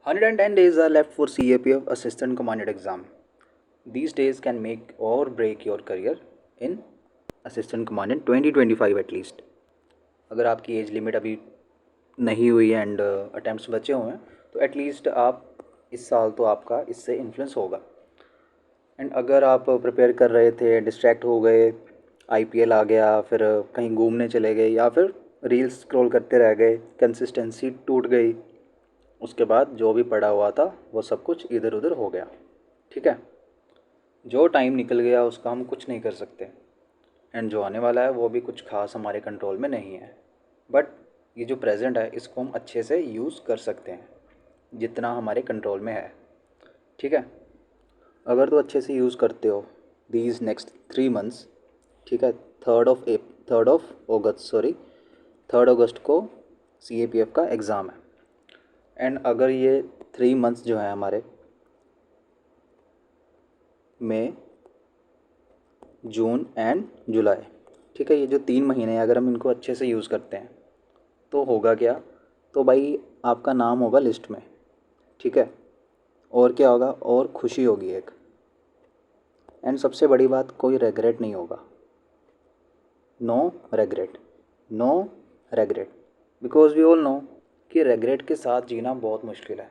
110 days are left for CAPF Assistant Commandant exam. These days can make or break your career in Assistant Commandant 2025 at least. अगर आपकी age limit अभी नहीं हुई है and attempts बचे हुए हैं तो एटलीस्ट आप इस साल तो आपका इससे इन्फ्लुएंस होगा। एंड अगर आप प्रिपेयर कर रहे थे, डिस्ट्रैक्ट हो गए, IPL आ गया, फिर कहीं घूमने चले गए या फिर रील्स स्क्रॉल करते रह गए, कंसिस्टेंसी टूट गई, उसके बाद जो भी पड़ा हुआ था वो सब कुछ इधर उधर हो गया। ठीक है, जो टाइम निकल गया उसका हम कुछ नहीं कर सकते एंड जो आने वाला है वो भी कुछ खास हमारे कंट्रोल में नहीं है। बट ये जो प्रेजेंट है इसको हम अच्छे से यूज़ कर सकते हैं जितना हमारे कंट्रोल में है। ठीक है, अगर तो अच्छे से यूज़ करते हो दीज नेक्स्ट 3 मंथ्स। ठीक है, 3rd अगस्त को CAPF का एग्ज़ाम है एंड अगर ये 3 मंथ्स जो है हमारे मई, जून एंड जुलाई, ठीक है, ये जो 3 महीने हैं अगर हम इनको अच्छे से यूज़ करते हैं तो होगा क्या, तो भाई आपका नाम होगा लिस्ट में। ठीक है, और क्या होगा, और खुशी होगी एक, एंड सबसे बड़ी बात कोई रेग्रेट नहीं होगा। No regret, no regret, because we all know कि रेग्रेट के साथ जीना बहुत मुश्किल है।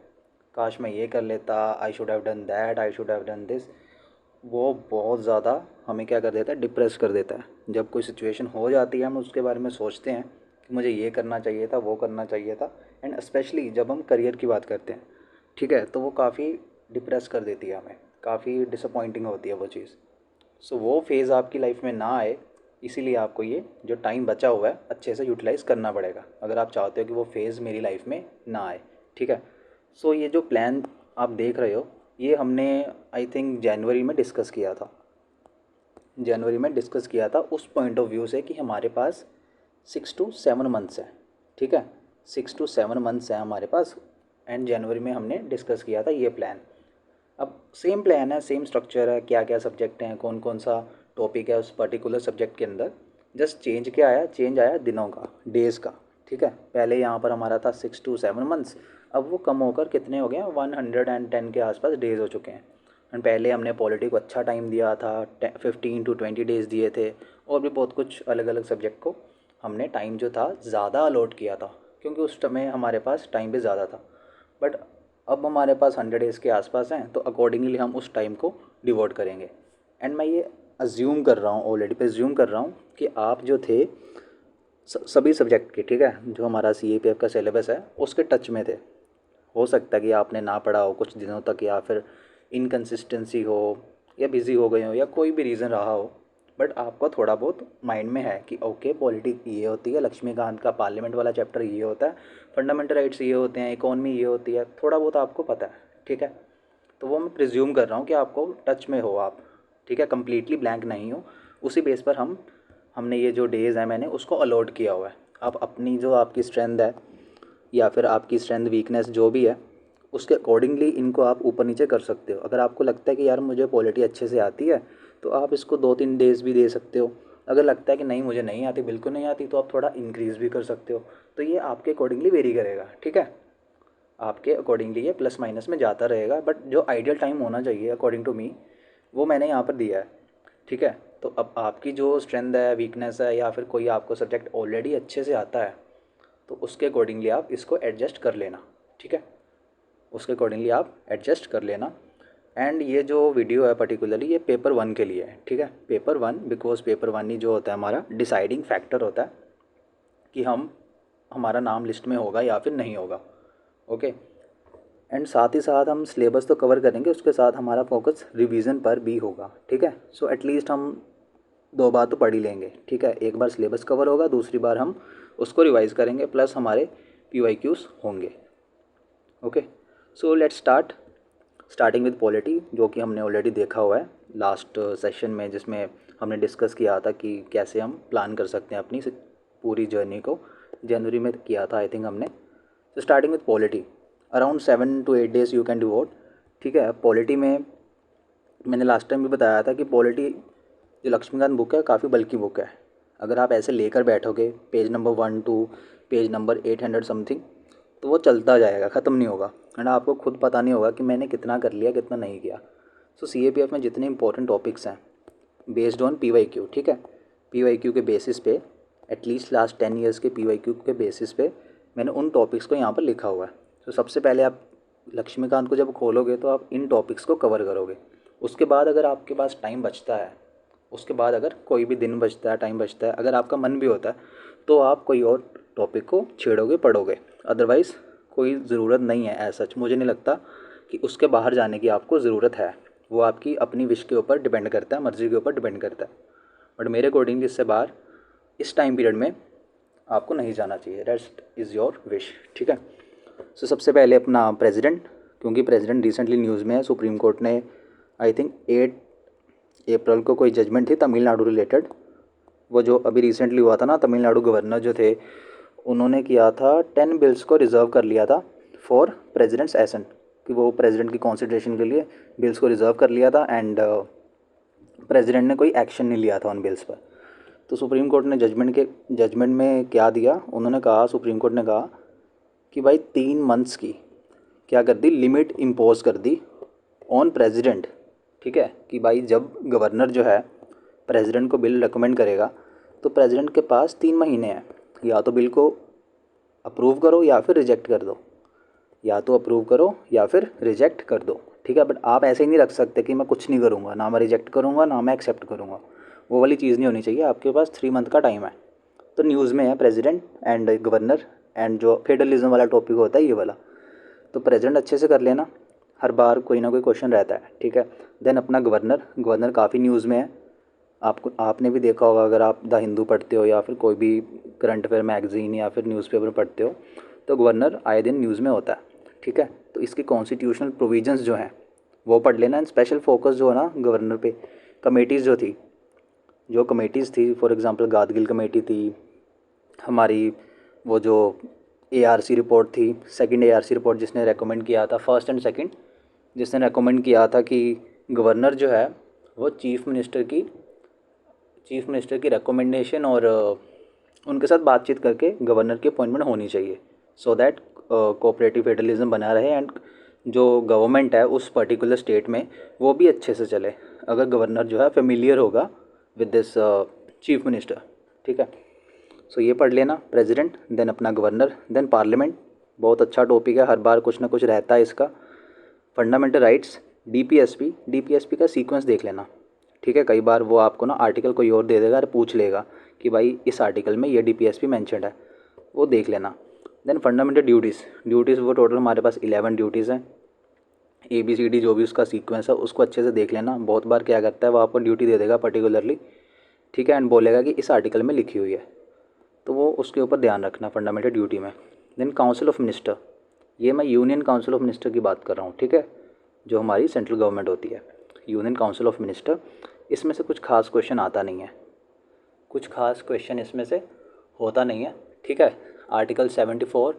काश मैं ये कर लेता, I should have done that, I should have done this, वो बहुत ज़्यादा हमें क्या कर देता है, डिप्रेस कर देता है। जब कोई सिचुएशन हो जाती है हम उसके बारे में सोचते हैं कि मुझे ये करना चाहिए था, वो करना चाहिए था, एंड स्पेशली जब हम करियर की बात करते हैं, ठीक है, तो वो काफ़ी डिप्रेस कर देती है हमें, काफ़ी डिसअपॉइंटिंग होती है वो चीज़। सो वो फेज़ आपकी लाइफ में ना आए, इसीलिए आपको ये जो टाइम बचा हुआ है अच्छे से यूटिलाइज़ करना पड़ेगा अगर आप चाहते हो कि वो फेज़ मेरी लाइफ में ना आए। ठीक है, सो ये जो प्लान आप देख रहे हो ये हमने आई थिंक जनवरी में डिस्कस किया था। जनवरी में डिस्कस किया था उस पॉइंट ऑफ व्यू से कि हमारे पास 6 to 7 मंथ्स है। ठीक है, 6 to 7 मंथ्स है हमारे पास एंड जनवरी में हमने डिस्कस किया था ये प्लान। अब सेम प्लान है, सेम स्ट्रक्चर है, क्या क्या सब्जेक्ट हैं, कौन कौन सा टॉपिक है उस पर्टिकुलर सब्जेक्ट के अंदर, जस्ट चेंज क्या आया, चेंज आया दिनों का, डेज़ का। ठीक है, पहले यहाँ पर हमारा था 6 to 7 मंथ्स, अब वो कम होकर कितने हो गए हैं, 110 के आसपास डेज़ हो चुके हैं। एंड पहले हमने पॉलिटी को अच्छा टाइम दिया था, 15 to 20 डेज़ दिए थे, और भी बहुत कुछ अलग अलग सब्जेक्ट को हमने टाइम जो था ज़्यादा अलॉट किया था क्योंकि उस समय हमारे पास टाइम भी ज़्यादा था। बट अब हमारे पास 100 डेज़ के आसपास हैं तो अकॉर्डिंगली हम उस टाइम को डिवोट करेंगे। एंड मैं ये अज्यूम कर रहा हूँ, ऑलरेडी पे अज्यूम कर रहा हूँ कि आप जो थे सभी सब्जेक्ट के, ठीक है, जो हमारा CAPF का सिलेबस है उसके टच में थे। हो सकता है कि आपने ना पढ़ा हो कुछ दिनों तक, या फिर इनकन्सिस्टेंसी हो, या बिज़ी हो गए हो, या कोई भी रीज़न रहा हो, बट आपको थोड़ा बहुत माइंड में है कि ओके पॉलिटिक ये होती है, लक्ष्मीकांत का पार्लियामेंट वाला चैप्टर ये होता है, फंडामेंटल राइट्स ये होते हैं, इकोनॉमी ये होती है, थोड़ा बहुत आपको पता है। ठीक है, तो वो मैं प्रिज्यूम कर रहा हूँ कि आपको टच में हो आप। ठीक है, कम्प्लीटली ब्लैंक नहीं हो, उसी बेस पर हमने ये जो डेज़ हैं मैंने उसको अलॉट किया हुआ है। आप अपनी जो आपकी स्ट्रेंथ है या फिर आपकी स्ट्रेंथ वीकनेस जो भी है उसके अकॉर्डिंगली इनको आप ऊपर नीचे कर सकते हो। अगर आपको लगता है कि यार मुझे पॉलिटी अच्छे से आती है तो आप इसको 2-3 डेज़ भी दे सकते हो। अगर लगता है कि नहीं मुझे नहीं आती, बिल्कुल नहीं आती, तो आप थोड़ा इंक्रीज़ भी कर सकते हो। तो ये आपके अकॉर्डिंगली वेरी करेगा। ठीक है, आपके अकॉर्डिंगली ये प्लस माइनस में जाता रहेगा, बट जो आइडियल टाइम होना चाहिए अकॉर्डिंग टू मी वो मैंने यहाँ पर दिया है। ठीक है, तो अब आपकी जो स्ट्रेंथ है, वीकनेस है, या फिर कोई आपको सब्जेक्ट ऑलरेडी अच्छे से आता है तो उसके अकॉर्डिंगली आप इसको एडजस्ट कर लेना। ठीक है, उसके अकॉर्डिंगली आप एडजस्ट कर लेना। एंड ये जो वीडियो है पर्टिकुलरली ये पेपर 1 के लिए है। ठीक है, पेपर 1, बिकॉज पेपर 1 ही जो होता है हमारा डिसाइडिंग फैक्टर होता है कि हमारा नाम लिस्ट में होगा या फिर नहीं होगा। ओके, एंड साथ ही साथ हम सिलेबस तो कवर करेंगे, उसके साथ हमारा फोकस रिवीजन पर भी होगा। ठीक है, सो एटलीस्ट हम 2 बार तो पढ़ ही लेंगे। ठीक है, एक बार सिलेबस कवर होगा, दूसरी बार हम उसको रिवाइज करेंगे, प्लस हमारे PYQs होंगे। Okay, so let's starting with polity, जो कि हमने ऑलरेडी देखा हुआ है लास्ट सेशन में, जिसमें हमने डिस्कस किया था कि कैसे हम प्लान कर सकते हैं अपनी पूरी जर्नी को। जनवरी में किया था आई थिंक हमने। तो starting with polity, around 7 to 8 days you can devote. ठीक है, पॉलिटी में मैंने लास्ट टाइम भी बताया था कि पॉलिटी जो लक्ष्मीकांत बुक है काफ़ी बल्कि बुक है। अगर आप ऐसे लेकर बैठोगे page number 1 to page number 800 something, तो वो चलता जाएगा, ख़त्म नहीं होगा, एंड आपको खुद पता नहीं होगा कि मैंने कितना कर लिया कितना नहीं किया। सो CAPF में जितने इंपॉर्टेंट टॉपिक्स हैं बेस्ड ऑन PYQ, ठीक है, PYQ के बेसिस पे, एटलीस्ट लास्ट 10 ईयर्स के PYQ के बेसिस पे मैंने उन टॉपिक्स को यहाँ पर लिखा हुआ है। तो सबसे पहले आप लक्ष्मीकांत को जब खोलोगे तो आप इन टॉपिक्स को कवर करोगे। उसके बाद अगर आपके पास टाइम बचता है, उसके बाद अगर कोई भी दिन बचता है, टाइम बचता है, अगर आपका मन भी होता है तो आप कोई और टॉपिक को छेड़ोगे, पढ़ोगे। अदरवाइज़ कोई ज़रूरत नहीं है ऐसा सच, मुझे नहीं लगता कि उसके बाहर जाने की आपको ज़रूरत है। वो आपकी अपनी विश के ऊपर डिपेंड करता है, मर्ज़ी के ऊपर डिपेंड करता है। बट मेरे अकॉर्डिंग इससे बाहर इस टाइम पीरियड में आपको नहीं जाना चाहिए। रेस्ट इज़ योर विश, ठीक है। सो सबसे पहले अपना प्रेसिडेंट, क्योंकि प्रेसिडेंट रिसेंटली न्यूज़ में है। सुप्रीम कोर्ट ने आई थिंक 8 अप्रैल को कोई जजमेंट थी तमिलनाडु रिलेटेड। वो जो अभी रिसेंटली हुआ था ना, तमिलनाडु गवर्नर जो थे उन्होंने किया था 10 बिल्स को रिज़र्व कर लिया था फॉर प्रेसिडेंट्स एसेंट, कि वो प्रेसिडेंट की कंसिडरेशन के लिए बिल्स को रिज़र्व कर लिया था, एंड प्रेसिडेंट ने कोई एक्शन नहीं लिया था उन बिल्स पर। तो सुप्रीम कोर्ट ने जजमेंट में क्या दिया, उन्होंने कहा, सुप्रीम कोर्ट ने कहा कि भाई 3 मंथ्स की क्या कर दी, लिमिट इम्पोज कर दी ऑन प्रेसिडेंट, ठीक है, कि भाई जब गवर्नर जो है प्रेसिडेंट को बिल रिकमेंड करेगा तो प्रेसिडेंट के पास 3 महीने हैं, या तो बिल को अप्रूव करो या फिर रिजेक्ट कर दो, या तो अप्रूव करो या फिर रिजेक्ट कर दो, ठीक है। बट आप ऐसे ही नहीं रख सकते कि मैं कुछ नहीं करूँगा, ना मैं रिजेक्ट करूँगा ना मैं एक्सेप्ट करूँगा, वो वाली चीज़ नहीं होनी चाहिए। आपके पास 3 मंथ का टाइम है। तो न्यूज़ में है प्रेसिडेंट एंड गवर्नर, एंड जो फेडरलिज्म वाला टॉपिक होता है ये वाला, तो प्रेसिडेंट अच्छे से कर लेना, हर बार कोई ना कोई क्वेश्चन रहता है, ठीक है। देन अपना गवर्नर काफ़ी न्यूज़ में है, आपने भी देखा होगा अगर आप द हिंदू पढ़ते हो या फिर कोई भी करंट अफेयर मैगजीन या फिर न्यूज़पेपर पढ़ते हो, तो गवर्नर आए दिन न्यूज़ में होता है, ठीक है। तो इसकी कॉन्स्टिट्यूशनल प्रोविजंस जो हैं वो पढ़ लेना, एंड स्पेशल फोकस जो है ना गवर्नर पे, कमेटीज़ जो कमेटीज़ थी, फॉर एग्जांपल गादगिल कमेटी थी हमारी, वो जो ARC रिपोर्ट थी, सेकंड ARC रिपोर्ट जिसने रेकमेंड किया था, फर्स्ट एंड सेकंड जिसने रेकमेंड किया था कि गवर्नर जो है वो चीफ़ मिनिस्टर की रिकमेंडेशन और उनके साथ बातचीत करके गवर्नर की अपॉइंटमेंट होनी चाहिए, सो दैट कोऑपरेटिव फेडरलिज्म बना रहे, एंड जो गवर्नमेंट है उस पर्टिकुलर स्टेट में वो भी अच्छे से चले, अगर गवर्नर जो है फेमिलियर होगा विद दिस चीफ मिनिस्टर, ठीक है। सो ये पढ़ लेना, प्रेसिडेंट, देन अपना गवर्नर, देन पार्लियामेंट। बहुत अच्छा टॉपिक है, हर बार कुछ ना कुछ रहता है इसका। फंडामेंटल राइट्स, डीपीएसपी का सीक्वेंस देख लेना, ठीक है। कई बार वो आपको ना आर्टिकल कोई और दे देगा और पूछ लेगा कि भाई इस आर्टिकल में ये डीपीएसपी मेंशन्ड है, वो देख लेना। देन फंडामेंटल ड्यूटीज़ वो टोटल हमारे पास 11 ड्यूटीज़ हैं, ABCD जो भी उसका सीक्वेंस है उसको अच्छे से देख लेना। बहुत बार क्या करता है वो आपको ड्यूटी दे देगा पर्टिकुलरली, ठीक है, एंड बोलेगा कि इस आर्टिकल में लिखी हुई है, तो वो उसके ऊपर ध्यान रखना फंडामेंटल ड्यूटी में। देन काउंसिल ऑफ मिनिस्टर, ये मैं यूनियन काउंसिल ऑफ मिनिस्टर की बात कर रहा हूँ, ठीक है, जो हमारी सेंट्रल गवर्नमेंट होती है, यूनियन काउंसिल ऑफ मिनिस्टर। इसमें से कुछ खास क्वेश्चन आता नहीं है, कुछ खास क्वेश्चन इसमें से होता नहीं है, ठीक है। आर्टिकल 74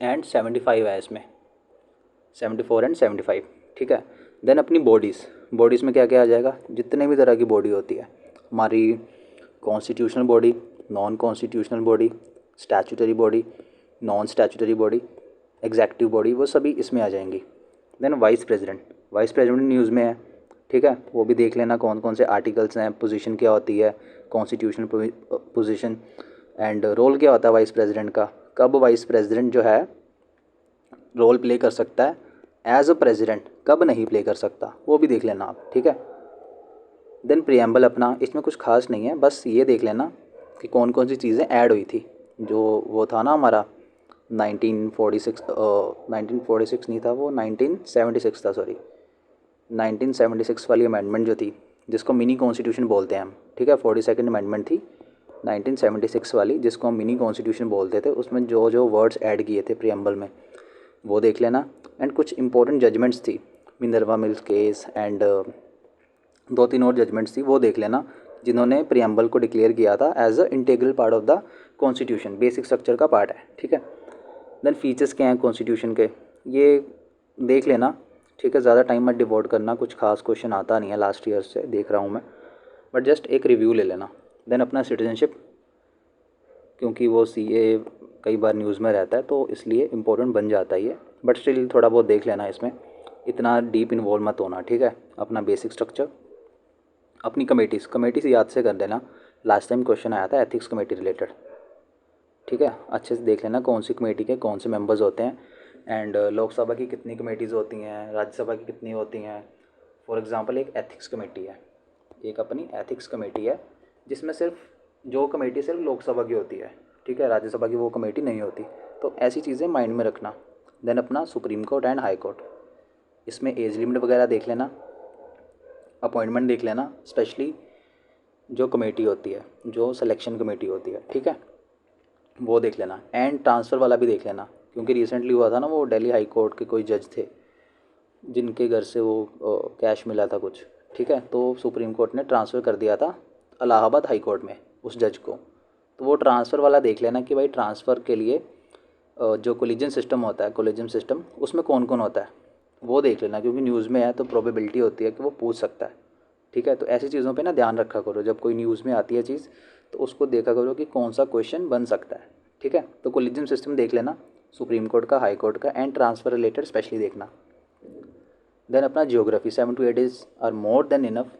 एंड 75 है इसमें, 74 एंड 75, ठीक है। देन अपनी बॉडीज़ में क्या क्या आ जाएगा, जितने भी तरह की बॉडी होती है हमारी, constitutional body, non constitutional body, statutory body, non statutory body, executive body, वो सभी इसमें आ जाएंगी। देन वाइस प्रेसिडेंट न्यूज़ में है, ठीक है, वो भी देख लेना कौन कौन से आर्टिकल्स हैं, पोजीशन क्या होती है, कॉन्स्टिट्यूशनल पोजीशन, एंड रोल क्या होता है वाइस प्रेसिडेंट का, कब वाइस प्रेसिडेंट जो है रोल प्ले कर सकता है एज अ प्रेसिडेंट, कब नहीं प्ले कर सकता, वो भी देख लेना आप, ठीक है। देन प्रियम्बल अपना, इसमें कुछ खास नहीं है, बस ये देख लेना कि कौन कौन सी चीज़ें ऐड हुई थी। जो वो था ना हमारा 1946 नहीं था वो, 1976 था, सॉरी, 1976 वाली अमेंडमेंट जो थी जिसको मिनी कॉन्स्टिट्यूशन बोलते हैं हम, ठीक है, 42nd अमेंडमेंट थी 1976 वाली जिसको हम मिनी कॉन्स्टिट्यूशन बोलते थे। उसमें जो जो वर्ड्स ऐड किए थे प्रियम्बल में वो देख लेना। एंड कुछ इंपॉर्टेंट जजमेंट्स थी, मिनर्वा मिल्स केस एंड 2-3 और जजमेंट्स थी, वो देख लेना, जिन्होंने प्रियम्बल को डिक्लेयर किया था as a integral part of the constitution, basic structure का पार्ट है, ठीक है। देन फीचर्स क्या हैं कॉन्स्टिट्यूशन के, ये देख लेना, ठीक है, ज़्यादा टाइम मत डिवोट करना, कुछ खास क्वेश्चन आता नहीं है लास्ट ईयर से देख रहा हूँ मैं, बट जस्ट एक रिव्यू ले लेना। देन अपना सिटीजनशिप, क्योंकि वो सीए कई बार न्यूज़ में रहता है तो इसलिए इम्पोर्टेंट बन जाता है ये, बट स्टिल थोड़ा बहुत देख लेना इसमें, इतना डीप इन्वॉल्व मत होना, ठीक है। अपना बेसिक स्ट्रक्चर, अपनी कमेटीज़ याद से कर देना। लास्ट टाइम क्वेश्चन आया था एथिक्स कमेटी रिलेटेड, ठीक है। अच्छे से देख लेना कौन सी कमेटी के कौन से मेंबर्स होते हैं, एंड लोकसभा की कितनी कमेटीज़ होती हैं, राज्यसभा की कितनी होती हैं। फॉर एग्जांपल एक एथिक्स कमेटी है, एक अपनी एथिक्स कमेटी है जिसमें सिर्फ जो कमेटी सिर्फ लोकसभा की होती है, ठीक है, राज्यसभा की वो कमेटी नहीं होती। तो ऐसी चीज़ें माइंड में रखना। देन अपना supreme court and high court, इसमें एज लिमिट वगैरह देख लेना, अपॉइंटमेंट देख लेना, स्पेशली जो कमेटी होती है, जो सिलेक्शन कमेटी होती है, ठीक है, वो देख लेना। एंड ट्रांसफ़र वाला भी देख लेना, क्योंकि रिसेंटली हुआ था ना, वो दिल्ली हाई कोर्ट के कोई जज थे जिनके घर से वो कैश मिला था कुछ, ठीक है, तो सुप्रीम कोर्ट ने ट्रांसफ़र कर दिया था इलाहाबाद हाई कोर्ट में उस जज को। तो वो ट्रांसफ़र वाला देख लेना कि भाई ट्रांसफ़र के लिए जो कोलिजन सिस्टम होता है, कोलिजन सिस्टम, उसमें कौन कौन होता है वो देख लेना, क्योंकि न्यूज़ में है तो प्रोबेबिलिटी होती है कि वो पूछ सकता है, ठीक है। तो ऐसी चीज़ों पे ना ध्यान रखा करो, जब कोई न्यूज़ में आती है चीज़ तो उसको देखा करो कि कौन सा क्वेश्चन बन सकता है, ठीक है। तो कोलिजन सिस्टम देख लेना, सुप्रीम कोर्ट का, हाई कोर्ट का, एंड ट्रांसफ़र रिलेटेड स्पेशली देखना। देन अपना geography 7 to 8 days are more than enough,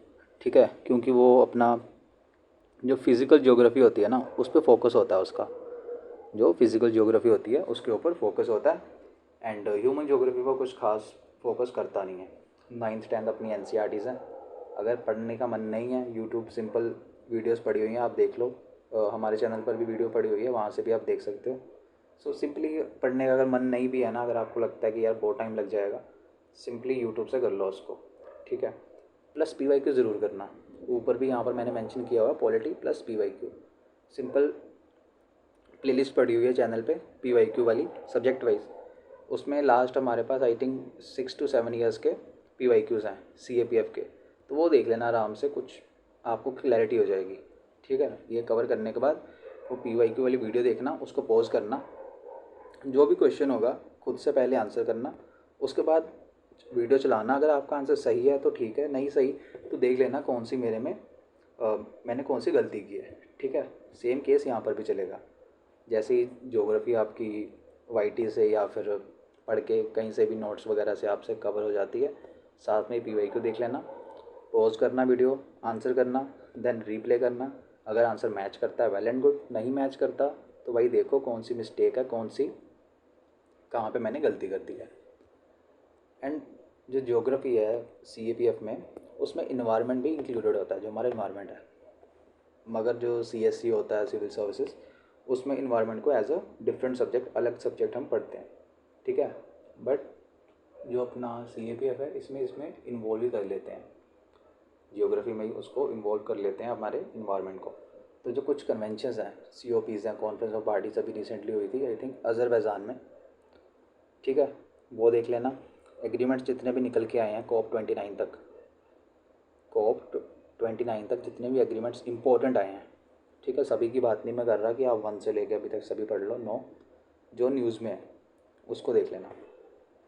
ठीक है, क्योंकि वो अपना जो फिज़िकल ज्योग्राफी होती है ना उस पर फोकस होता है उसका, जो फिज़िकल ज्योग्राफी होती है उसके ऊपर फोकस होता है, एंड ह्यूमन ज्योग्राफी पर कुछ खास फोकस करता नहीं है। 9th 10th अपनी एनसीईआरटीज़ हैं। अगर पढ़ने का मन नहीं है, यूट्यूब सिंपल वीडियोस पड़ी हुई हैं, आप देख लो। हमारे चैनल पर भी वीडियो पड़ी हुई है, वहाँ से भी आप देख सकते हो। सो सिंपली पढ़ने का अगर मन नहीं भी है ना, अगर आपको लगता है कि यार बहुत टाइम लग जाएगा, सिंपली यूट्यूब से कर लो उसको, ठीक है। प्लस पीवाईक्यू ज़रूर करना, ऊपर भी यहाँ पर मैंने मेंशन किया हुआ polity plus PYQ. Simple playlist पड़ी हुई है चैनल पे पीवाईक्यू वाली, सब्जेक्ट वाइज। उसमें लास्ट हमारे पास आई थिंक 6 to 7 ईयर्स के पीवाईक्यूज़ हैं सीएपीएफ के, तो वो देख लेना आराम से, कुछ आपको क्लैरिटी हो जाएगी, ठीक है। ये कवर करने के बाद वो पीवाईक्यू वाली वीडियो देखना, उसको पॉज करना, जो भी क्वेश्चन होगा खुद से पहले आंसर करना, उसके बाद वीडियो चलाना। अगर आपका आंसर सही है तो ठीक है, नहीं सही तो देख लेना कौन सी मेरे में मैंने कौन सी गलती की है, ठीक है। सेम केस यहाँ पर भी चलेगा। जैसे ही ज्योग्राफी आपकी वाईटी से या फिर पढ़ के कहीं से भी नोट्स वगैरह से आपसे कवर हो जाती है, साथ में पीवाईक्यू देख लेना, पॉज करना वीडियो, आंसर करना, देन रीप्ले करना। अगर आंसर मैच करता है वेल एंड गुड, नहीं मैच करता तो भाई देखो कौन सी मिस्टेक है, कौन सी कहाँ पे मैंने गलती कर दी है। एंड जो ज्योग्राफी है सीएपीएफ में, उसमें इन्वायरमेंट भी इंक्लूडेड होता है, जो हमारा इन्वायरमेंट है। मगर जो सीएससी होता है सिविल सर्विसेज, उसमें इन्वायरमेंट को एज अ डिफरेंट सब्जेक्ट, अलग सब्जेक्ट हम पढ़ते हैं, ठीक है। बट जो अपना सीएपीएफ है इसमें इसमें इन्वॉल्व ही कर लेते हैं, जियोग्राफी में ही उसको इन्वॉल्व कर लेते हैं हमारे इन्वायरमेंट को। तो जो कुछ कन्वेंशंस हैं, सीओपीज़ हैं, कॉन्फ्रेंस ऑफ पार्टीज अभी रिसेंटली हुई थी आई थिंक अज़रबैजान में, ठीक है, वो देख लेना। एग्रीमेंट्स जितने भी निकल के आए हैं COP29 तक, COP29 तक जितने भी एग्रीमेंट्स इंपॉर्टेंट आए हैं, ठीक है, सभी की बात नहीं मैं कर रहा कि आप 1 से लेके अभी तक सभी पढ़ लो, नो, जो न्यूज़ में है उसको देख लेना।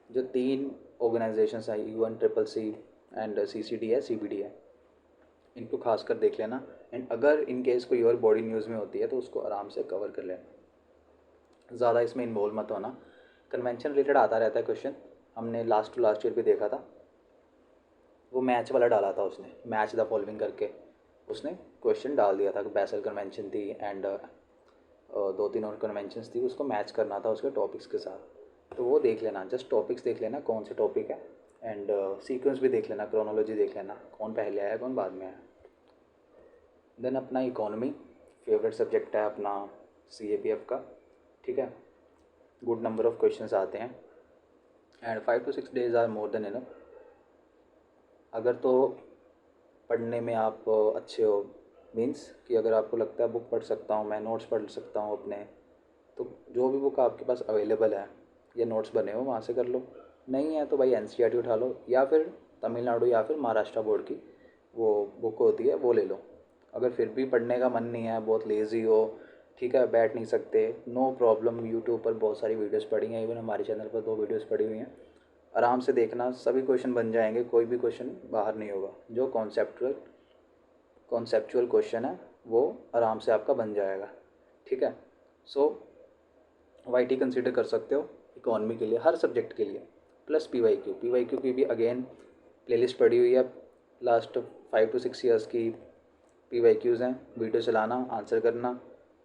जो 3 ऑर्गेनाइजेशंस हैं, UN CCC एंड CCD है, CBD है, इनको खास कर देख लेना। एंड अगर इन केस कोई और बॉडी न्यूज़ में होती है तो उसको आराम से कवर कर लेना, ज़्यादा इसमें इन्वॉल्व मत होना। कन्वेंशन रिलेटेड आता रहता है क्वेश्चन, हमने लास्ट टू लास्ट ईयर भी देखा था, वो मैच वाला डाला था उसने, मैच द फॉलोइंग करके उसने क्वेश्चन डाल दिया था। बैसल कन्वेंशन थी एंड 2-3 और कन्वेंशंस थी, उसको मैच करना था उसके टॉपिक्स के साथ। तो वो देख लेना, जस्ट टॉपिक्स देख लेना कौन से टॉपिक है, एंड सीक्वेंस भी देख लेना, क्रोनोलॉजी देख लेना, कौन पहले आया कौन बाद में आया। देन अपना इकोनॉमी फेवरेट सब्जेक्ट है अपना सीएपीएफ का, ठीक है। गुड नंबर ऑफ क्वेश्चंस आते हैं and 5 to 6 days are more than enough. अगर तो पढ़ने में आप अच्छे हो, मीन्स कि अगर आपको लगता है बुक पढ़ सकता हूँ मैं, नोट्स पढ़ सकता हूँ अपने, तो जो भी बुक आपके पास अवेलेबल है या नोट्स बने हो वहाँ से कर लो। नहीं है तो भाई एनसीईआरटी उठा लो, या फिर तमिलनाडु या फिर महाराष्ट्र बोर्ड की वो बुक होती है वो ले लो। अगर फिर भी पढ़ने का मन नहीं है, बहुत लेज़ी हो, ठीक है, बैठ नहीं सकते, नो प्रॉब्लम, यूट्यूब पर बहुत सारी वीडियोस पड़ी हैं, इवन हमारे चैनल पर 2 वीडियोस पड़ी हुई हैं, आराम से देखना, सभी क्वेश्चन बन जाएंगे, कोई भी क्वेश्चन बाहर नहीं होगा। जो कॉन्सेप्चुअल क्वेश्चन है वो आराम से आपका बन जाएगा, ठीक है। सो YT कंसिडर कर सकते हो इकोनॉमी के लिए, हर सब्जेक्ट के लिए। प्लस PYQ की भी अगेन प्लेलिस्ट पड़ी हुई है, लास्ट 5 to 6 ईयर्स की PYQs हैं। वीडियो चलाना, आंसर करना,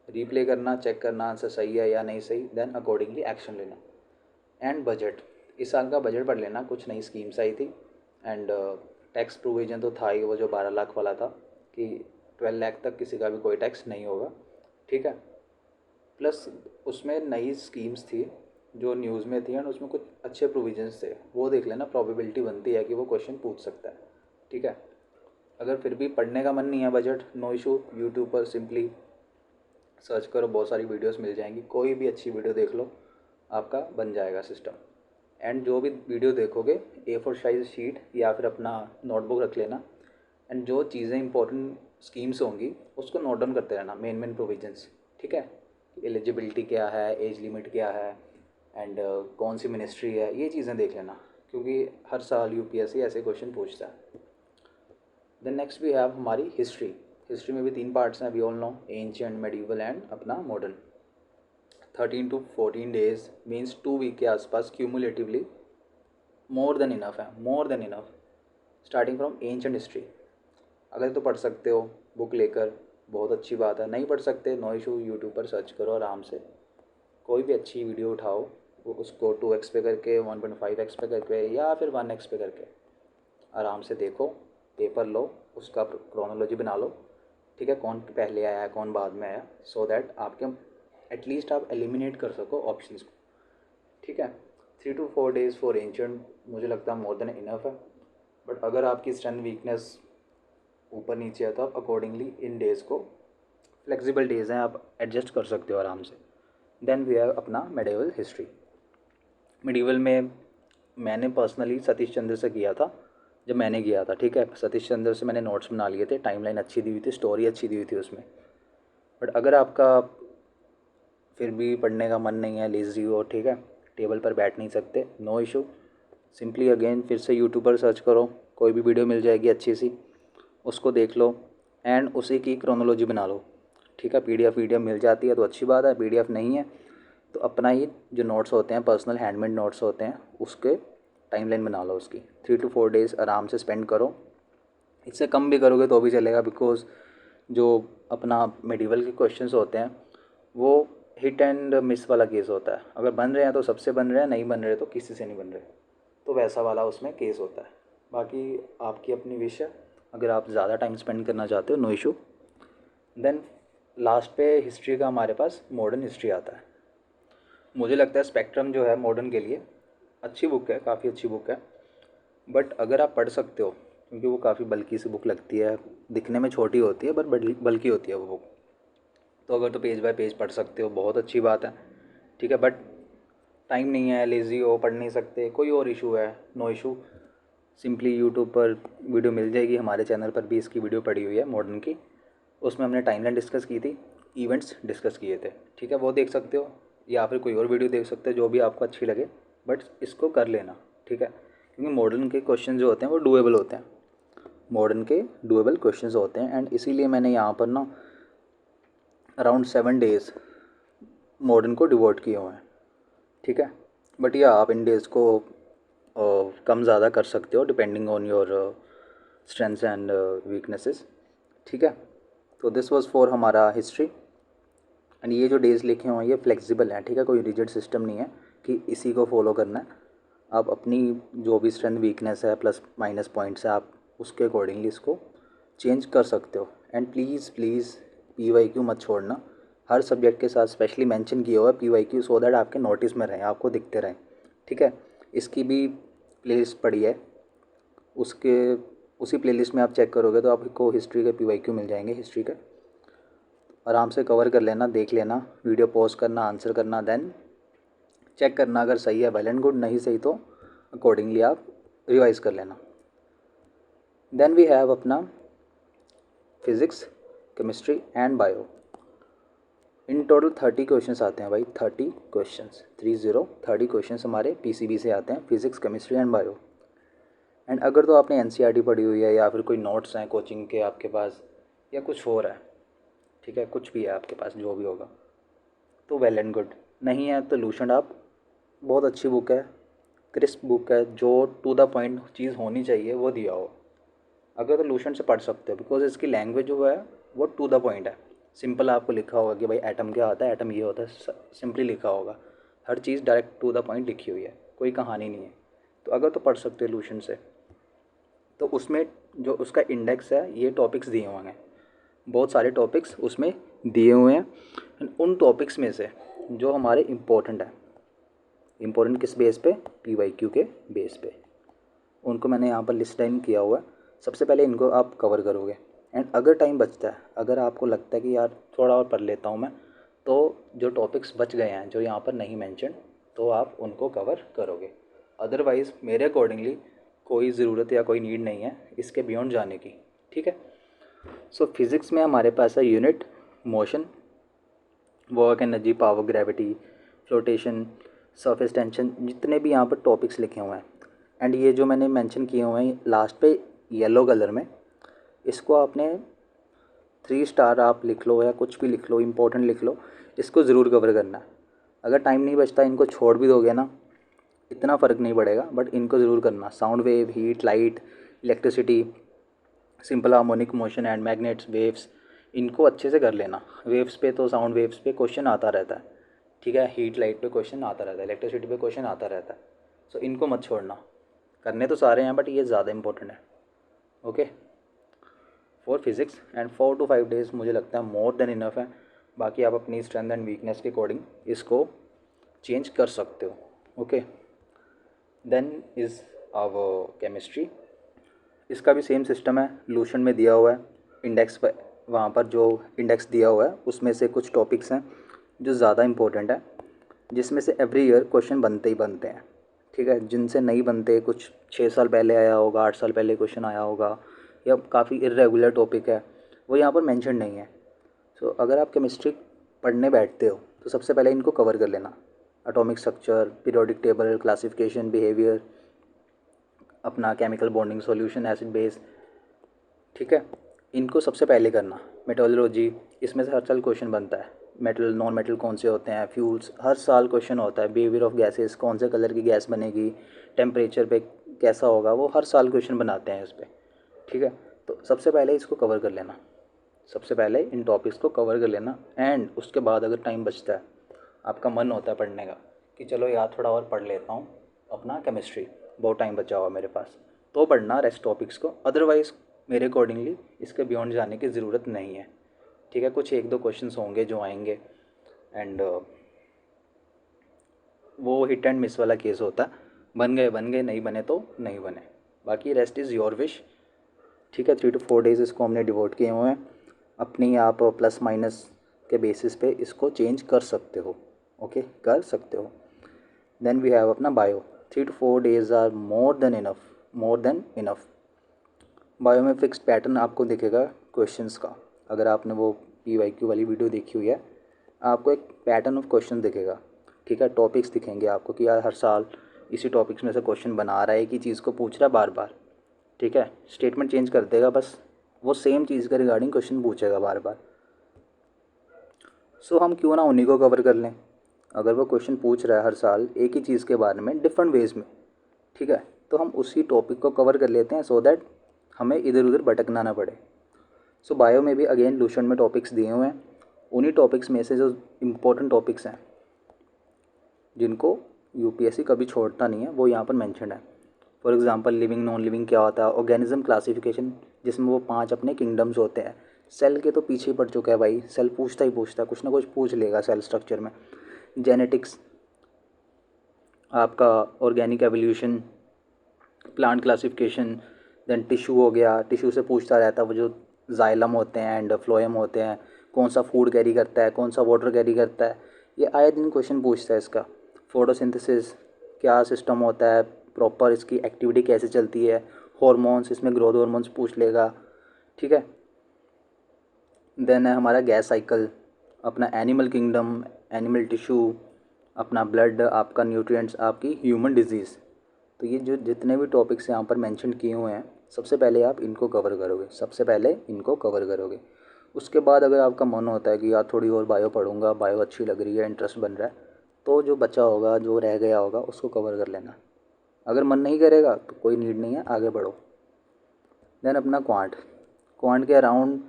रीप्ले करना, चेक करना आंसर सही है या नहीं सही, देन अकॉर्डिंगली एक्शन लेना। एंड बजट, इस साल का बजट पढ़ लेना, कुछ नई स्कीम्स आई थी। एंड टैक्स प्रोविज़न तो था ही, वो जो 12 लाख वाला था कि 12 लाख तक किसी का भी कोई टैक्स नहीं होगा, ठीक है। प्लस उसमें नई स्कीम्स थी जो न्यूज़ में थी, एंड उसमें कुछ अच्छे प्रोविजंस थे, वो देख लेना, प्रोबेबिलिटी बनती है कि वो क्वेश्चन पूछ सकता है, ठीक है। अगर फिर भी पढ़ने का मन नहीं है, बजट, नो इशू, यूट्यूब पर सिंपली सर्च करो, बहुत सारी वीडियोस मिल जाएंगी, कोई भी अच्छी वीडियो देख लो, आपका बन जाएगा सिस्टम। एंड जो भी वीडियो देखोगे A4 साइज शीट या फिर अपना नोटबुक रख लेना, एंड जो चीज़ें इंपॉर्टेंट स्कीम्स होंगी उसको नोट डाउन करते रहना, मेन प्रोविजंस, ठीक है। एलिजिबिलिटी क्या है, एज लिमिट क्या है, एंड कौन सी मिनिस्ट्री है, ये चीज़ें देख लेना, क्योंकि हर साल UPSC ऐसे क्वेश्चन पूछता है। देन नेक्स्ट भी है हमारी हिस्ट्री। हिस्ट्री में भी 3 पार्ट्स हैं, we all know, ancient, medieval and अपना modern. 13 to 14 days means 2 week के आसपास क्यूमुलेटिवली मोर देन इनफ है, more than enough, starting from ancient history. अगर तो पढ़ सकते हो बुक लेकर, बहुत अच्छी बात है, नहीं पढ़ सकते, नो इशू, यूट्यूब पर सर्च करो आराम से, कोई भी अच्छी वीडियो उठाओ, वो उसको 2x पे करके, 1.5x पे करके, या फिर 1x पे करके आराम से देखो, पेपर लो, उसका क्रोनोलॉजी बना लो, ठीक है, कौन पहले आया कौन बाद में आया, सो दैट आपके एटलीस्ट आप एलिमिनेट कर सको ऑप्शंस को, ठीक है। 3 to 4 डेज़ फॉर एंशिएंट मुझे लगता है मोर देन इनफ है। बट अगर आपकी स्ट्रेंथ वीकनेस ऊपर नीचे है तो आप अकॉर्डिंगली इन डेज़ को, फ्लेक्सिबल डेज़ हैं, आप एडजस्ट कर सकते हो आराम से। देन वी हैव अपना मेडिवल हिस्ट्री। मेडिवल में मैंने पर्सनली सतीश चंद्र से किया था, जब मैंने किया था, ठीक है, सतीश चंद्र से मैंने नोट्स बना लिए थे, टाइमलाइन अच्छी दी हुई थी, स्टोरी अच्छी दी हुई थी उसमें। बट अगर आपका फिर भी पढ़ने का मन नहीं है, लेज़ी हो, ठीक है, टेबल पर बैठ नहीं सकते, नो इशू, सिंपली अगेन फिर से यूट्यूब पर सर्च करो, कोई भी वीडियो मिल जाएगी अच्छी सी, उसको देख लो एंड उसी की क्रोनोलॉजी बना लो, ठीक है। PDF मिल जाती है तो अच्छी बात है, PDF नहीं है तो अपना ही जो नोट्स होते हैं, पर्सनल हैंडमेड नोट्स होते हैं, उसके टाइमलाइन बना लो उसकी। 3 to 4 डेज़ आराम से स्पेंड करो, इससे कम भी करोगे तो भी चलेगा, बिकॉज जो अपना मेडिवल के क्वेश्चंस होते हैं वो हिट एंड मिस वाला केस होता है, अगर बन रहे हैं तो सबसे बन रहे हैं, नहीं बन रहे तो किसी से नहीं बन रहे, तो वैसा वाला उसमें केस होता है। बाकी आपकी अपनी विश है, अगर आप ज़्यादा टाइम स्पेंड करना चाहते हो, नो इशू। देन लास्ट पे हिस्ट्री का हमारे पास मॉडर्न हिस्ट्री आता है। मुझे लगता है स्पेक्ट्रम जो है मॉडर्न के लिए अच्छी बुक है, काफ़ी अच्छी बुक है, बट अगर आप पढ़ सकते हो, क्योंकि वो काफ़ी बल्की सी बुक लगती है, दिखने में छोटी होती है बट बल्की होती है वो बुक, तो अगर तो पेज बाय पेज पढ़ सकते हो, बहुत अच्छी बात है, ठीक है। बट टाइम नहीं है, लेज़ी हो, पढ़ नहीं सकते, कोई और इशू है, नो इशू, सिंपली यूट्यूब पर वीडियो मिल जाएगी, हमारे चैनल पर भी इसकी वीडियो पड़ी हुई है मॉडर्न की, उसमें हमने टाइमलाइन डिस्कस की थी, इवेंट्स डिस्कस किए थे, ठीक है, वो देख सकते हो, या फिर कोई और वीडियो देख सकते हो जो भी आपको अच्छी लगे, बट इसको कर लेना, ठीक है, क्योंकि मॉडर्न के क्वेश्चन जो होते हैं वो डूएबल होते हैं, मॉडर्न के डूएबल क्वेश्चंस होते हैं, एंड इसीलिए मैंने यहाँ पर ना अराउंड 7 डेज़ मॉडर्न को डिवोट किए हुए हैं, ठीक है। बट या आप इन डेज़ को कम ज़्यादा कर सकते हो depending on your strengths and weaknesses, ठीक है। तो दिस वाज फॉर हमारा हिस्ट्री, एंड ये जो डेज़ लिखे हुए हैं ये फ्लेक्सिबल हैं, ठीक है, कोई रिजिड सिस्टम नहीं है कि इसी को फॉलो करना है, आप अपनी जो भी स्ट्रेंथ वीकनेस है, प्लस माइनस पॉइंट्स है, आप उसके अकॉर्डिंगली इसको चेंज कर सकते हो। एंड प्लीज़ प्लीज़ PYQ मत छोड़ना, हर सब्जेक्ट के साथ स्पेशली मेंशन किया हुआ है PYQ, सो दैट आपके नोटिस में रहें, आपको दिखते रहें, ठीक है। इसकी भी प्लेलिस्ट पड़ी है, उसके उसी प्लेलिस्ट में आप चेक करोगे तो आपको हिस्ट्री के PYQ मिल जाएंगे, हिस्ट्री के आराम से कवर कर लेना, देख लेना, वीडियो पॉज करना, आंसर करना, देन चेक करना, अगर सही है वेल एंड गुड, नहीं सही तो अकॉर्डिंगली आप रिवाइज कर लेना। देन वी हैव अपना physics, chemistry and bio. In total 30 questions आते हैं भाई, 30 क्वेश्चंस, 30 क्वेश्चंस हमारे PCB से आते हैं, physics, chemistry and bio. And अगर तो आपने NCERT पढ़ी हुई है, या फिर कोई नोट्स हैं कोचिंग के आपके पास, या कुछ और है, ठीक है, कुछ भी है आपके पास, जो भी होगा, तो वेल एंड गुड, नहीं है तो लूसेंट आप, बहुत अच्छी बुक है, क्रिस्प बुक है, जो टू द पॉइंट चीज़ होनी चाहिए वो दिया हो। अगर तो लूसेंट से पढ़ सकते हो, बिकॉज इसकी लैंग्वेज जो है वो टू द पॉइंट है। सिंपल आपको लिखा होगा कि भाई एटम क्या होता है, एटम ये होता है, सिंपली लिखा होगा। हर चीज़ डायरेक्ट टू द पॉइंट लिखी हुई है, कोई कहानी नहीं है। तो अगर तो पढ़ सकते हो लूसेंट से, तो उसमें जो उसका इंडेक्स है ये टॉपिक्स दिए हुए हैं, बहुत सारे टॉपिक्स उसमें दिए हुए हैं। And उन टॉपिक्स में से जो हमारे इम्पोर्टेंट है, इम्पोर्टेंट किस बेस पे, PYQ के बेस पे, उनको मैंने यहाँ पर लिस्ट डाउन किया हुआ है। सबसे पहले इनको आप कवर करोगे, एंड अगर टाइम बचता है, अगर आपको लगता है कि यार थोड़ा और पढ़ लेता हूँ मैं, तो जो टॉपिक्स बच गए हैं जो यहाँ पर नहीं मेंशन, तो आप उनको कवर करोगे। अदरवाइज़ मेरे अकॉर्डिंगली कोई ज़रूरत या कोई नीड नहीं है इसके बियॉन्ड जाने की, ठीक है। सो फिज़िक्स में हमारे पास है unit, motion, work, energy, power, gravity, flotation, surface tension, जितने भी यहाँ पर टॉपिक्स लिखे हुए हैं। एंड ये जो मैंने मेंशन किए हुए हैं लास्ट पे येलो कलर में, इसको आपने 3 स्टार आप लिख लो या कुछ भी लिख लो, इम्पोर्टेंट लिख लो, इसको ज़रूर कवर करना है। अगर टाइम नहीं बचता, इनको छोड़ भी दोगे ना, इतना फ़र्क नहीं पड़ेगा, बट इनको ज़रूर करना। Sound wave, heat, light, electricity, simple harmonic motion and magnets, waves, इनको अच्छे से कर लेना। वेव्स पे तो साउंड वेव्स पे क्वेश्चन आता रहता है, ठीक है। हीट लाइट पे क्वेश्चन आता रहता है, इलेक्ट्रिसिटी पे क्वेश्चन आता रहता है। सो इनको मत छोड़ना, करने तो सारे हैं बट ये ज़्यादा इंपॉर्टेंट है, okay. For physics and 4 to 5 days मुझे लगता है मोर देन इनफ है। बाकी आप अपनी स्ट्रेंथ एंड वीकनेस के अकॉर्डिंग इसको चेंज कर सकते हो, okay. Then is our chemistry. इसका भी सेम सिस्टम है, लूसेंट में दिया हुआ है इंडेक्स पर, वहाँ पर जो इंडेक्स दिया हुआ है उसमें से कुछ टॉपिक्स हैं जो ज़्यादा इंपॉर्टेंट है, जिसमें से एवरी ईयर क्वेश्चन बनते ही बनते हैं, ठीक है। जिनसे नहीं बनते, कुछ 6 साल पहले आया होगा, 8 साल पहले क्वेश्चन आया होगा, या काफ़ी इर्रेगुलर टॉपिक है, वो यहाँ पर मेंशन नहीं है। सो अगर आप केमिस्ट्री पढ़ने बैठते हो तो सबसे पहले इनको कवर कर लेना। Atomic structure, periodic table, classification, behaviour, अपना chemical bonding, solution, acid base, ठीक है। इनको सबसे पहले करना। मेटोलॉजी, इसमें से हर साल क्वेश्चन बनता है। मेटल, नॉन मेटल कौन से होते हैं, फ्यूल्स, हर साल क्वेश्चन होता है। बिहेवियर ऑफ गैसेस, कौन से कलर की गैस बनेगी, टेम्परेचर पे कैसा होगा, वो हर साल क्वेश्चन बनाते हैं इस पर, ठीक है। तो सबसे पहले इसको कवर कर लेना, सबसे पहले इन टॉपिक्स को कवर कर लेना। एंड उसके बाद अगर टाइम बचता है, आपका मन होता है पढ़ने का कि चलो यार थोड़ा और पढ़ लेता हूँ अपना केमिस्ट्री, बहुत टाइम बचा हुआ मेरे पास, तो पढ़ना रेस्ट टॉपिक्स को। अदरवाइज़ मेरे अकॉर्डिंगली इसके बियॉन्ड जाने की ज़रूरत नहीं है, ठीक है। कुछ 1-2 क्वेश्चंस होंगे जो आएंगे, एंड वो हिट एंड मिस वाला केस होता है, बन गए, नहीं बने तो नहीं बने, बाकी रेस्ट इज़ योर विश, ठीक है। 3 to 4 डेज़ इसको हमने डिवोट किए हुए हैं। अपनी आप प्लस माइनस के बेसिस पे इसको चेंज कर सकते हो, ओके, कर सकते हो। देन वी हैव अपना bio. 3 to 4 days are more than enough, more than enough. Bio में फिक्स पैटर्न आपको दिखेगा क्वेश्चंस का। अगर आपने वो PYQ वाली वीडियो देखी हुई है, आपको एक पैटर्न ऑफ क्वेश्चन दिखेगा, ठीक है। टॉपिक्स दिखेंगे आपको कि यार हर साल इसी टॉपिक्स में से क्वेश्चन बना रहा है, एक ही चीज़ को पूछ रहा है बार बार, ठीक है। स्टेटमेंट चेंज कर देगा बस, वो सेम चीज़ के रिगार्डिंग क्वेश्चन पूछेगा बार बार। सो हम क्यों ना उन्हीं को कवर कर लें। अगर वो क्वेश्चन पूछ रहा है हर साल एक ही चीज़ के बारे में डिफरेंट वेज में, ठीक है, तो हम उसी टॉपिक को कवर कर लेते हैं, सो दैट हमें इधर उधर भटकना ना पड़े। सो बायो में भी अगेन लूसेंट में टॉपिक्स दिए हुए हैं। उन्हीं टॉपिक्स में से जो इम्पोर्टेंट टॉपिक्स हैं, जिनको UPSC कभी छोड़ता नहीं है, वो यहाँ पर मेंशन है। For example living, non living क्या होता है, ऑर्गेनिज्म क्लासिफिकेशन, जिसमें वो 5 अपने किंगडम्स होते हैं। सेल के तो पीछे ही पड़ चुका है भाई, सेल पूछता ही पूछता है, कुछ ना कुछ पूछ लेगा सेल स्ट्रक्चर में। जेनेटिक्स, आपका organic evolution, plant classification, then tissue हो गया, टिश्यू से पूछता रहता है वो जो जाइलम होते हैं एंड फ्लोएम होते हैं, कौन सा फूड कैरी करता है, कौन सा वाटर कैरी करता है, ये आए दिन क्वेश्चन पूछता है इसका। फोटोसिंथेसिस, क्या सिस्टम होता है, प्रॉपर इसकी एक्टिविटी कैसे चलती है, हॉर्मोन्स, इसमें ग्रोथ हॉर्मोन्स पूछ लेगा, ठीक है। देन है हमारा गैस साइकिल, अपना एनिमल किंगडम, एनिमल टिश्यू, अपना ब्लड, आपका न्यूट्रिएंट्स, आपकी ह्यूमन डिजीज़। तो ये जो जितने भी टॉपिक्स यहाँ पर मेंशन किए हुए हैं, सबसे पहले आप इनको कवर करोगे, सबसे पहले इनको कवर करोगे। उसके बाद अगर आपका मन होता है कि यार थोड़ी और बायो पढ़ूंगा, बायो अच्छी लग रही है, इंटरेस्ट बन रहा है, तो जो बचा होगा, जो रह गया होगा, उसको कवर कर लेना। अगर मन नहीं करेगा तो कोई नीड नहीं है, आगे बढ़ो। देन अपना क्वांट, क्वांट के अराउंड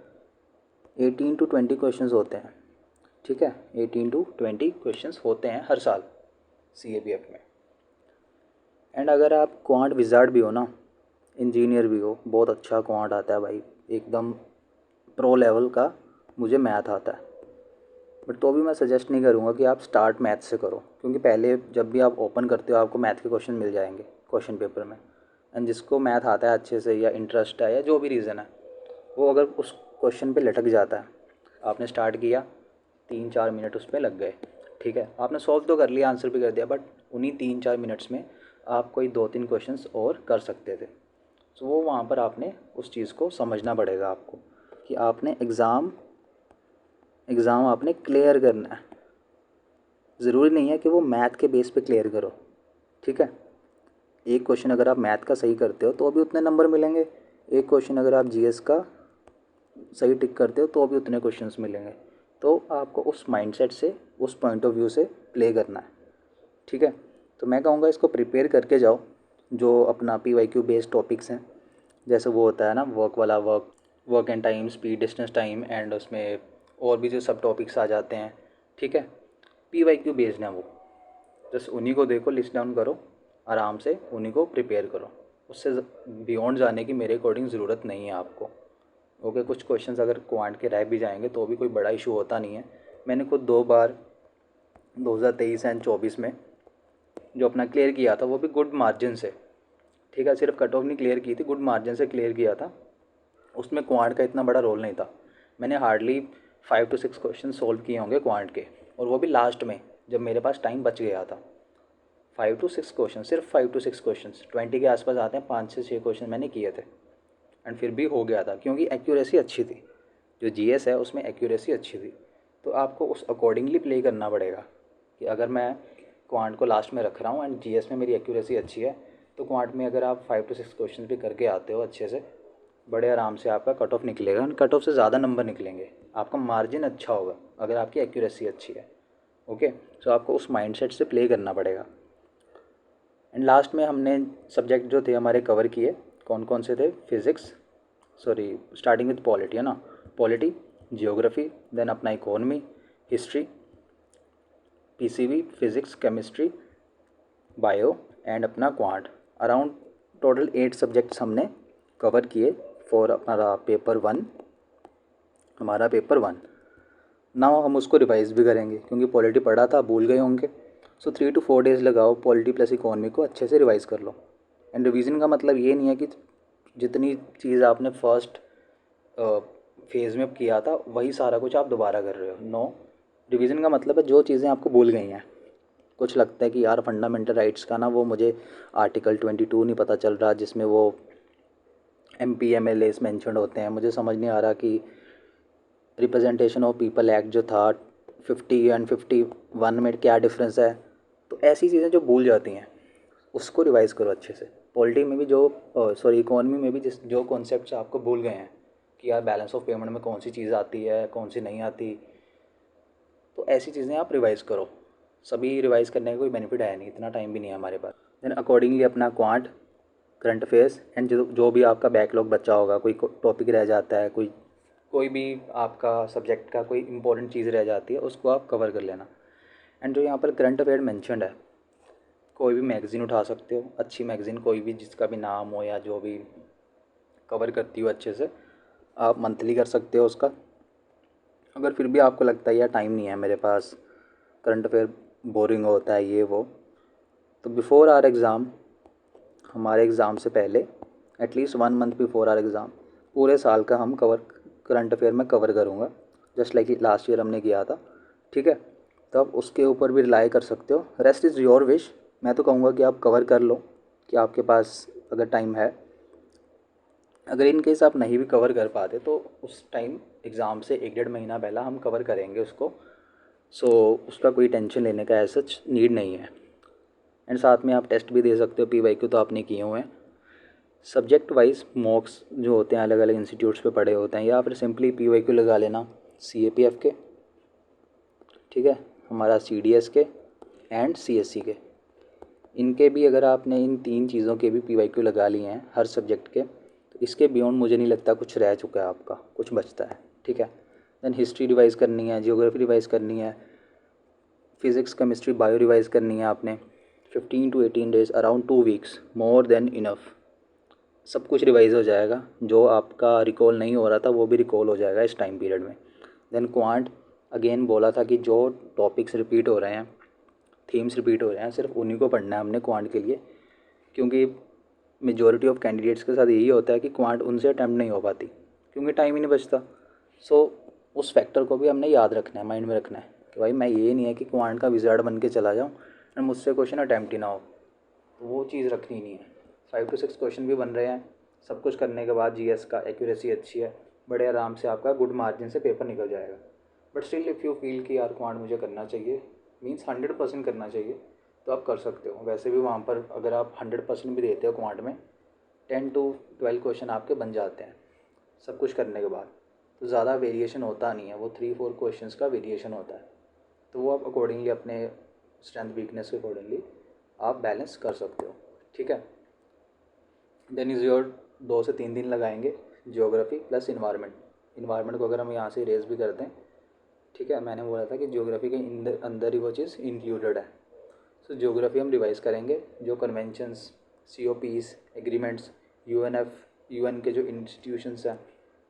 18 to 20 क्वेश्चंस होते हैं, ठीक है। 18 to 20 क्वेश्चंस होते हैं हर साल CAPF में। एंड अगर आप क्वांट विजार्ड भी हो ना, इंजीनियर भी हो, बहुत अच्छा क्वांट आता है भाई, एकदम प्रो लेवल का मुझे मैथ आता है। बट तो भी मैं सजेस्ट नहीं करूँगा कि आप स्टार्ट मैथ से करो, क्योंकि पहले जब भी आप ओपन करते हो आपको मैथ के क्वेश्चन मिल जाएंगे क्वेश्चन पेपर में। एंड जिसको मैथ आता है अच्छे से, या इंटरेस्ट है, या जो भी रीज़न है, वो अगर उस क्वेश्चन पे लटक जाता है, आपने स्टार्ट किया, 3-4 मिनट उस पर लग गए, ठीक है, आपने सॉल्व तो कर लिया, आंसर भी कर दिया, बट उन्हीं 3-4 मिनट्स में आप कोई 2-3 क्वेश्चंस और कर सकते थे। तो वो वहाँ पर आपने उस चीज़ को समझना पड़ेगा आपको, कि आपने एग्ज़ाम आपने क्लियर करना है। ज़रूरी नहीं है कि वो मैथ के बेस पे क्लियर करो, ठीक है। एक क्वेश्चन अगर आप मैथ का सही करते हो तो भी उतने नंबर मिलेंगे, एक क्वेश्चन अगर आप GS का सही टिक करते हो तो भी उतने क्वेश्चंस मिलेंगे। तो आपको उस माइंडसेट से, उस पॉइंट ऑफ व्यू से प्ले करना है, ठीक है। तो मैं कहूँगा इसको प्रिपेयर करके जाओ। जो अपना PYQ बेस्ड टॉपिक्स हैं, जैसे वो होता है ना वर्क वाला, work and time, speed, distance, time, and उसमें और भी जो सब टॉपिक्स आ जाते हैं, ठीक है, PYQ बेस्ड हैं वो। बस उन्हीं को देखो, लिस्ट डाउन करो, आराम से उन्हीं को प्रिपेयर करो। उससे बियॉन्ड जाने की मेरे अकॉर्डिंग ज़रूरत नहीं है आपको। ओके, कुछ क्वेश्चंस अगर क्वांट के रह भी जाएंगे तो भी कोई बड़ा इशू होता नहीं है। मैंने खुद 2 बार 2023 एंड 24 में जो अपना क्लियर किया था, वो भी गुड मार्जिन से, ठीक है, सिर्फ कट ऑफ नहीं क्लियर की थी, गुड मार्जिन से क्लियर किया था। उसमें क्वांट का इतना बड़ा रोल नहीं था। मैंने हार्डली 5 to 6 क्वेश्चन सॉल्व किए होंगे क्वांट के, और वो भी लास्ट में जब मेरे पास टाइम बच गया था। 5 to 6 क्वेश्चन, सिर्फ 5 to 6 क्वेश्चन, 20 के आसपास आते हैं, 5 से 6 क्वेश्चन मैंने किए थे, एंड फिर भी हो गया था, क्योंकि एक्यूरेसी अच्छी थी। जो GS है उसमें एक्यूरेसी अच्छी थी। तो आपको उस अकॉर्डिंगली प्ले करना पड़ेगा, कि अगर मैं क्वांट को लास्ट में रख रहा हूँ एंड GS में मेरी एक्यूरेसी अच्छी है, तो क्वांट में अगर आप 5 to 6 क्वेश्चन भी करके आते हो अच्छे से, बड़े आराम से आपका कट ऑफ निकलेगा, एंड कट ऑफ से ज़्यादा नंबर निकलेंगे, आपका मार्जिन अच्छा होगा अगर आपकी एक्यूरेसी अच्छी है। ओके, तो आपको उस माइंडसेट से प्ले करना पड़ेगा। एंड लास्ट में हमने सब्जेक्ट जो थे हमारे कवर किए, कौन कौन से थे? Physics, sorry, starting with polity है ना, पॉलिटी, जियोग्राफी, देन अपना economy, history, PCB, physics, chemistry, bio, and अपना क्वांट। अराउंड टोटल 8 सब्जेक्ट्स हमने कवर किए फॉर अपना पेपर 1, हमारा पेपर 1। नाउ हम उसको रिवाइज भी करेंगे, क्योंकि पॉलिटी पढ़ा था, भूल गए होंगे। सो 3 to 4 डेज़ लगाओ, पॉलिटी प्लस इकोनॉमी को अच्छे से रिवाइज़ कर लो। एंड रिवीजन का मतलब ये नहीं है कि जितनी चीज़ आपने फर्स्ट फेज़ में किया था वही सारा कुछ आप दोबारा कर रहे हो। नो, रिवीजन का मतलब है जो चीज़ें आपको भूल गई हैं। कुछ लगता है कि यार फंडामेंटल राइट्स का ना, वो मुझे आर्टिकल 22 नहीं पता चल रहा, जिसमें वो MPMLAs मैंशनड होते हैं, मुझे समझ नहीं आ रहा कि रिप्रेजेंटेशन ऑफ पीपल एक्ट जो था 50 एंड 51 में क्या डिफरेंस है। तो ऐसी चीज़ें जो भूल जाती हैं उसको रिवाइज़ करो अच्छे से। पॉलिटी में भी इकोनॉमी में भी जो कॉन्सेप्ट्स आपको भूल गए हैं, कि यार बैलेंस ऑफ पेमेंट में कौन सी चीज़ आती है, कौन सी नहीं आती, तो ऐसी चीज़ें आप रिवाइज़ करो। सभी रिवाइज़ करने का कोई बेनिफिट है नहीं, इतना टाइम भी नहीं है हमारे पास। देन अकॉर्डिंगली अपना क्वांट, करंट अफेयर्स, एंड जो भी आपका बैकलॉग बचा होगा, कोई टॉपिक रह जाता है, कोई भी आपका सब्जेक्ट का कोई इंपॉर्टेंट चीज़ रह जाती है, उसको आप कवर कर लेना। एंड जो यहाँ पर करंट अफेयर मेंशन्ड है, कोई भी मैगज़ीन उठा सकते हो, अच्छी मैगज़ीन कोई भी, जिसका भी नाम हो या जो भी कवर करती हो अच्छे से, आप मंथली कर सकते हो उसका। अगर फिर भी आपको लगता है यार टाइम नहीं है मेरे पास, करंट अफेयर बोरिंग होता है ये वो, तो बिफ़ोर आवर एग्ज़ाम, हमारे एग्ज़ाम से पहले, at least 1 month before our exam, पूरे साल का हम करंट अफेयर में कवर करूँगा, जस्ट लाइक लास्ट ईयर हमने किया था, ठीक है। तो आप उसके ऊपर भी रिलाई कर सकते हो, रेस्ट इज़ योर विश। मैं तो कहूँगा कि आप कवर कर लो, कि आपके पास अगर टाइम है। अगर इन केस आप नहीं भी कवर कर पाते तो उस टाइम एग्ज़ाम से 1-1.5 महीना पहला हम कवर करेंगे उसको। सो उसका कोई टेंशन लेने का ऐसा नीड नहीं है। एंड साथ में आप टेस्ट भी दे सकते हो, PYQ तो आपने किए हुए हैं। सब्जेक्ट वाइज मॉक्स जो होते हैं अलग अलग इंस्टीट्यूट्स पे पढ़े होते हैं, या फिर सिंपली PYQ लगा लेना CAPF के, ठीक है, हमारा CDS के एंड CSC के। इनके भी अगर आपने इन 3 चीज़ों के भी PYQ लगा लिए हैं हर सब्जेक्ट के, तो इसके बियॉन्ड मुझे नहीं लगता कुछ रह चुका है आपका, कुछ बचता है, ठीक है। देन हिस्ट्री रिवाइज करनी है, जियोग्राफी रिवाइज करनी है, फिज़िक्स केमिस्ट्री बायो रिवाइज करनी है आपने 15 to 18 days, around 2 weeks, more than enough. सब कुछ रिवाइज हो जाएगा, जो आपका रिकॉल नहीं हो रहा था वो भी रिकॉल हो जाएगा इस टाइम पीरियड में। देन क्वांट अगेन बोला था कि जो टॉपिक्स रिपीट हो रहे हैं, थीम्स रिपीट हो रहे हैं, सिर्फ उन्हीं को पढ़ना है हमने क्वांट के लिए, क्योंकि मेजॉरिटी ऑफ कैंडिडेट्स के साथ यही होता है कि क्वांट उनसे अटैम्प्ट नहीं हो पाती क्योंकि टाइम ही नहीं बचता। सो उस फैक्टर को भी हमने याद रखना है, माइंड में रखना है कि भाई मैं ये नहीं है कि क्वांट का विजार्ड बन के चला जाऊँ और मुझसे क्वेश्चन अटैम्प्ट ही ना हो, तो वो चीज़ रखनी नहीं है। 5 to 6 क्वेश्चन भी बन रहे हैं, सब कुछ करने के बाद GS का एक्यूरेसी अच्छी है, बड़े आराम से आपका गुड मार्जिन से पेपर निकल जाएगा। But still if you feel कि यार क्वांट मुझे करना चाहिए, मीन्स 100% करना चाहिए, तो आप कर सकते हो। वैसे भी वहाँ पर अगर आप 100% भी देते हो क्वांट में, 10 to 12 क्वेश्चन आपके बन जाते हैं सब कुछ करने के बाद, तो ज़्यादा वेरिएशन होता नहीं है, वो 3-4 क्वेश्चंस का वेरिएशन होता है। तो वो आप अकॉर्डिंगली अपने स्ट्रेंथ वीकनेस के अकॉर्डिंगली आप बैलेंस कर सकते हो, ठीक है। देन इज़ योर 2 से 3 दिन लगाएंगे ज्योग्राफी प्लस इन्वायरमेंट। इन्वायरमेंट को अगर हम यहाँ से रेज भी करते हैं, ठीक है, मैंने बोला था कि ज्योग्राफी के अंदर ही वो चीज़ इंक्लूडेड है। सो ज्योग्राफी हम रिवाइज़ करेंगे, जो कन्वेंशंस, COPs, एग्रीमेंट्स, UN के जो इंस्टीट्यूशंस हैं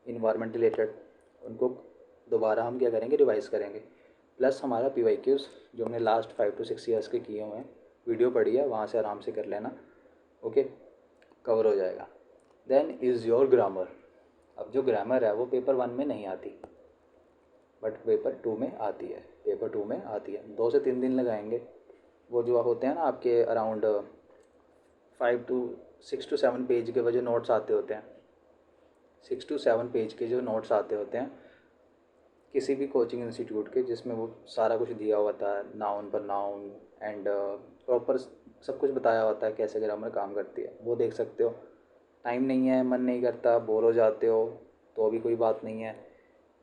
इन्वायरमेंट रिलेटेड, उनको दोबारा हम क्या करेंगे, रिवाइज़ करेंगे। प्लस हमारा PYQs जो हमने लास्ट 5 to 6 ईयर्स के किए हुए हैं, वीडियो पढ़ी है, वहाँ से आराम से कर लेना, ओके, कवर हो जाएगा। Then is your grammar. अब जो ग्रामर है वो पेपर 1 में नहीं आती, बट पेपर 2 में आती है, पेपर 2 में आती है। 2 से 3 दिन लगाएंगे। वो जो होते हैं ना आपके अराउंड 6 to 7 पेज के वो जो नोट्स आते होते हैं, 6 to 7 पेज के जो नोट्स आते होते हैं किसी भी कोचिंग इंस्टीट्यूट के, जिसमें वो सारा कुछ दिया होता है, नाउन पर नाउन एंड प्रॉपर सब कुछ बताया होता है कैसे ग्रामर काम करती है, वो देख सकते हो। टाइम नहीं है, मन नहीं करता, बोर हो जाते हो, तो भी कोई बात नहीं है,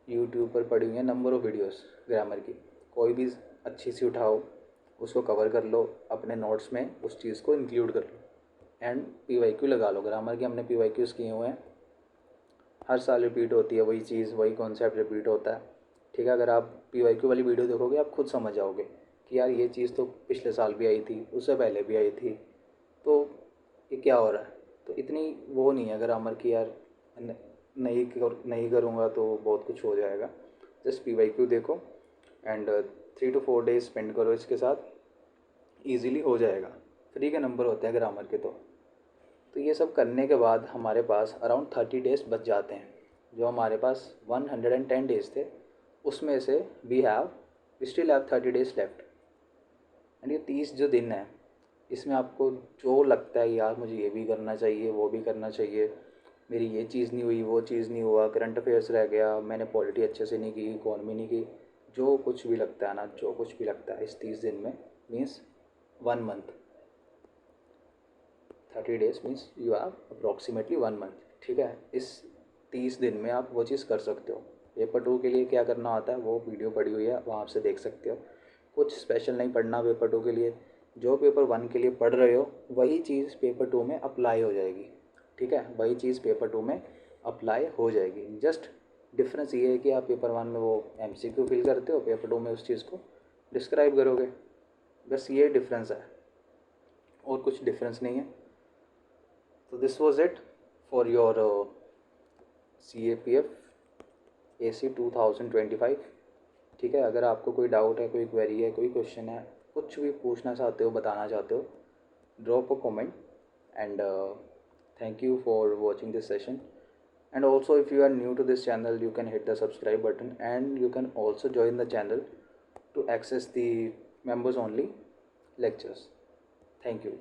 यूट्यूब पर पड़ी हुई है नंबर ऑफ़ वीडियोस ग्रामर की, कोई भी अच्छी सी उठाओ, उसको कवर कर लो, अपने नोट्स में उस चीज़ को इंक्लूड कर लो एंड PYQ लगा लो। ग्रामर के हमने PYQs किए हुए हैं, हर साल रिपीट होती है वही चीज़, वही कॉन्सेप्ट रिपीट होता है, ठीक है। अगर आप PYQ वाली वीडियो देखोगे आप खुद समझ जाओगे कि यार ये चीज़ तो पिछले साल भी आई थी, उससे पहले भी आई थी, तो ये क्या हो रहा है। तो इतनी वो नहीं है ग्रामर की यार, नहीं करूँगा तो बहुत कुछ हो जाएगा। जस्ट PYQ देखो एंड 3 to 4 डेज स्पेंड करो इसके साथ, ईज़िली हो जाएगा। फ्री के नंबर होते हैं ग्रामर के। तो ये सब करने के बाद हमारे पास अराउंड 30 डेज़ बच जाते हैं। जो हमारे पास 110 डेज़ थे, उसमें से we still have 30 days left. And ये 30 जो दिन है, इसमें आपको जो लगता है यार मुझे ये भी करना चाहिए, वो भी करना चाहिए, मेरी ये चीज़ नहीं हुई, वो चीज़ नहीं हुआ, करंट अफेयर्स रह गया, मैंने पॉलिटी अच्छे से नहीं की, इकॉनमी नहीं की, जो कुछ भी लगता है ना, जो कुछ भी लगता है इस 30 दिन में, means 1 month, 30 days means you have approximately 1 month, ठीक है। इस 30 दिन में आप वो चीज़ कर सकते हो। पेपर 2 के लिए क्या करना होता है वो वीडियो पड़ी हुई है, वहाँ से देख सकते हो। कुछ स्पेशल नहीं पढ़ना पेपर 2 के लिए, जो पेपर 1 के लिए पढ़ रहे हो वही चीज़ पेपर 2 में अप्लाई हो जाएगी, ठीक है, वही चीज़ पेपर 2 में अप्लाई हो जाएगी। जस्ट डिफरेंस ये है कि आप पेपर 1 में वो MCQ फिल करते हो, पेपर 2 में उस चीज़ को डिस्क्राइब करोगे, बस ये डिफरेंस है, और कुछ डिफरेंस नहीं है। तो this was it for your CAPF AC 2025, ठीक है। अगर आपको कोई डाउट है, कोई क्वेरी है, कोई क्वेश्चन है, कुछ भी पूछना चाहते हो, बताना चाहते हो, drop a comment and thank you for watching this session. And also if you are new to this channel, you can hit the subscribe button and you can also join the channel to access the members only lectures. Thank you.